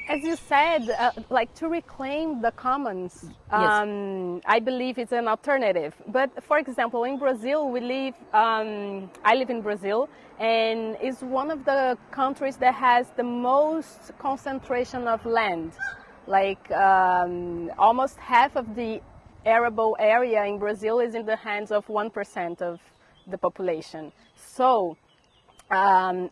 As you said, like to reclaim the commons, Yes. I believe it's an alternative. But for example, in Brazil, I live in Brazil, and it's one of the countries that has the most concentration of land. Like almost half of the arable area in Brazil is in the hands of 1% of the population. So,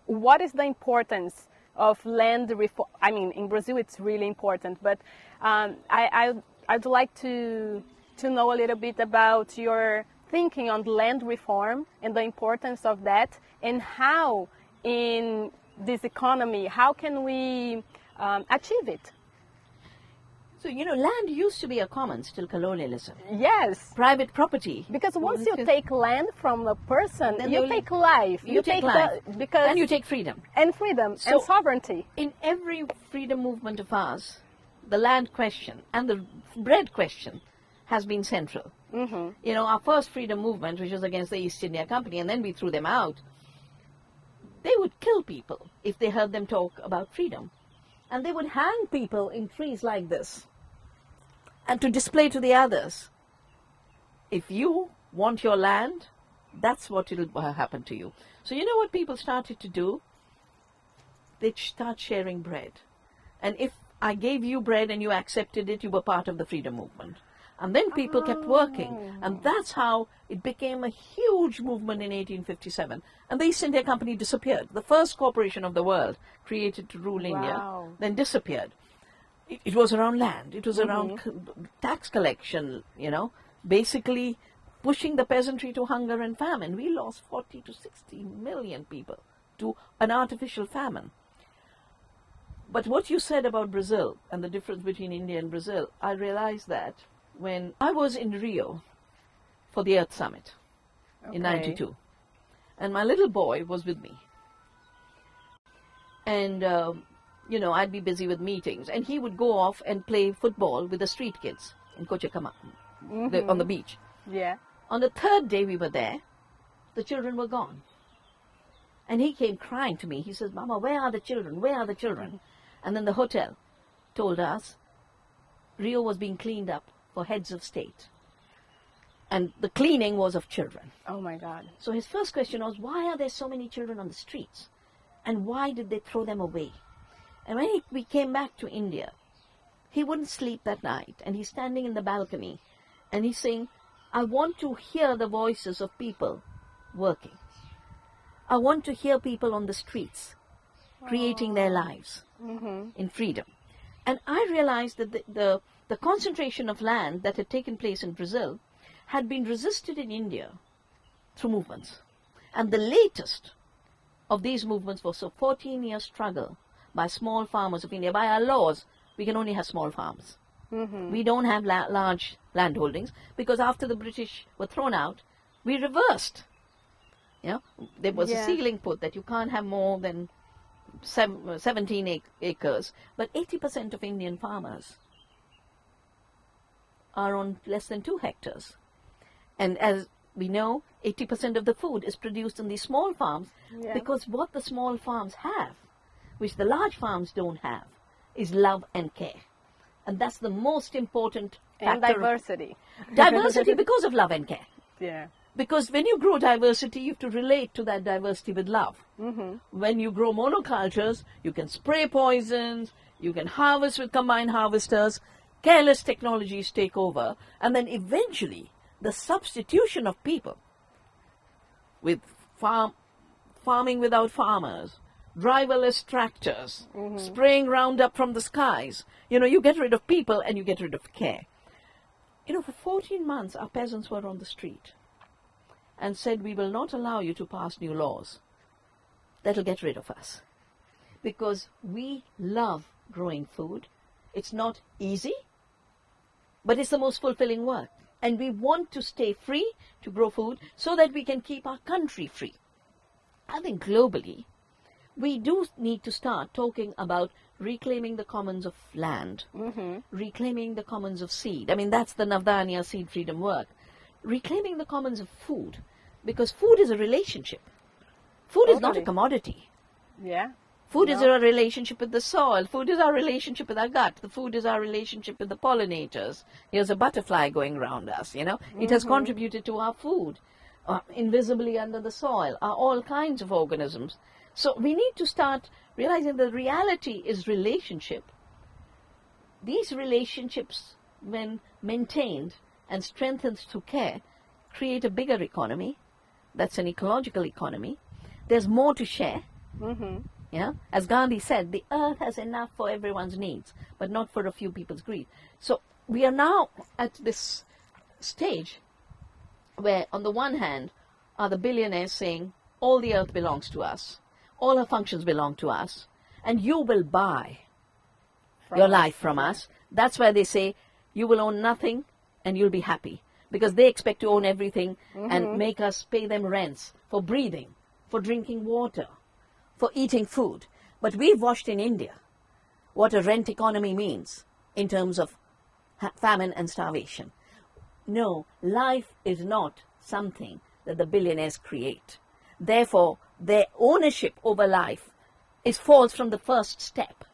what is the importance of land reform? I mean, in Brazil it's really important, but I'd like to know a little bit about your thinking on land reform and the importance of that, and how in this economy, how can we achieve it? So, land used to be a commons till colonialism. Yes. Private property. Because once you take land from a person, Then you take life. You take life. And you take freedom. And freedom So, and sovereignty. In every freedom movement of ours, the land question and the bread question has been central. Mm-hmm. Our first freedom movement, which was against the East India Company, and then we threw them out, they would kill people if they heard them talk about freedom. And they would hang people in trees like this, and to display to the others, if you want your land, that's what will happen to you. So you know what people started to do? They'd start sharing bread. And if I gave you bread and you accepted it, you were part of the freedom movement. And then people kept working. And that's how it became a huge movement in 1857. And the East India Company disappeared. The first corporation of the world created to rule India, then disappeared. It was around land. It was around tax collection, basically pushing the peasantry to hunger and famine. We lost 40 to 60 million people to an artificial famine. But what you said about Brazil and the difference between India and Brazil, I realized that when I was in Rio for the Earth Summit in '92, and my little boy was with me. And, I'd be busy with meetings, and he would go off and play football with the street kids in Copacabana, on the beach. Yeah. On the third day we were there, the children were gone. And he came crying to me. He says, "Mama, where are the children? Where are the children?" And then the hotel told us Rio was being cleaned up for heads of state. And the cleaning was of children. Oh my God. So his first question was, why are there so many children on the streets? And why did they throw them away? And when we came back to India, he wouldn't sleep that night. And he's standing in the balcony and he's saying, I want to hear the voices of people working. I want to hear people on the streets creating their lives in freedom. And I realized that the concentration of land that had taken place in Brazil had been resisted in India through movements. And the latest of these movements was a 14-year struggle by small farmers of India. By our laws, we can only have small farms. We don't have large land holdings, because after the British were thrown out, we reversed. There was a ceiling put that you can't have more than 17 acres. But 80% of Indian farmers are on less than 2 hectares. And as we know, 80% of the food is produced in these small farms, because what the small farms have, which the large farms don't have, is love and care. And that's the most important factor. And diversity. Diversity because of love and care. Yeah. Because when you grow diversity, you have to relate to that diversity with love. When you grow monocultures, you can spray poisons, you can harvest with combined harvesters, careless technologies take over, and then eventually the substitution of people with farming without farmers, driverless tractors, spraying Roundup from the skies. You get rid of people and you get rid of care. For 14 months, our peasants were on the street and said, we will not allow you to pass new laws that'll get rid of us. Because we love growing food. It's not easy, but it's the most fulfilling work. And we want to stay free to grow food so that we can keep our country free. I think globally, we do need to start talking about reclaiming the commons of land, reclaiming the commons of seed. I mean, that's the Navdanya seed freedom work. Reclaiming the commons of food, because food is a relationship. Food is not a commodity. Yeah. Food is our relationship with the soil. Food is our relationship with our gut. The food is our relationship with the pollinators. Here's a butterfly going around us, you know. It has contributed to our food. Invisibly under the soil are all kinds of organisms. So we need to start realizing that reality is relationship. These relationships, when maintained and strengthened through care, create a bigger economy. That's an ecological economy. There's more to share. Yeah? As Gandhi said, the earth has enough for everyone's needs, but not for a few people's greed. So we are now at this stage where, on the one hand, are the billionaires saying, all the earth belongs to us, all our functions belong to us, and you will buy your life from us. That's why they say, you will own nothing and you'll be happy. Because they expect to own everything and make us pay them rents for breathing, for drinking water, for eating food. But we've watched in India what a rent economy means in terms of famine and starvation. No, life is not something that the billionaires create. Therefore, their ownership over life falls from the first step.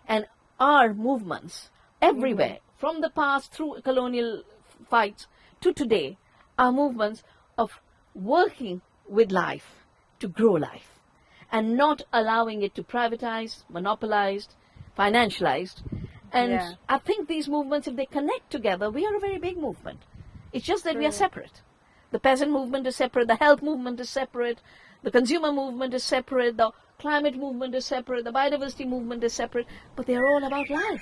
And our movements everywhere, from the past through colonial fights to today, are movements of working with life to grow life and not allowing it to privatize, monopolized, financialized. And I think these movements, if they connect together, we are a very big movement. It's just that we are separate. The peasant movement is separate, the health movement is separate, the consumer movement is separate, the climate movement is separate, the biodiversity movement is separate, but they are all about life.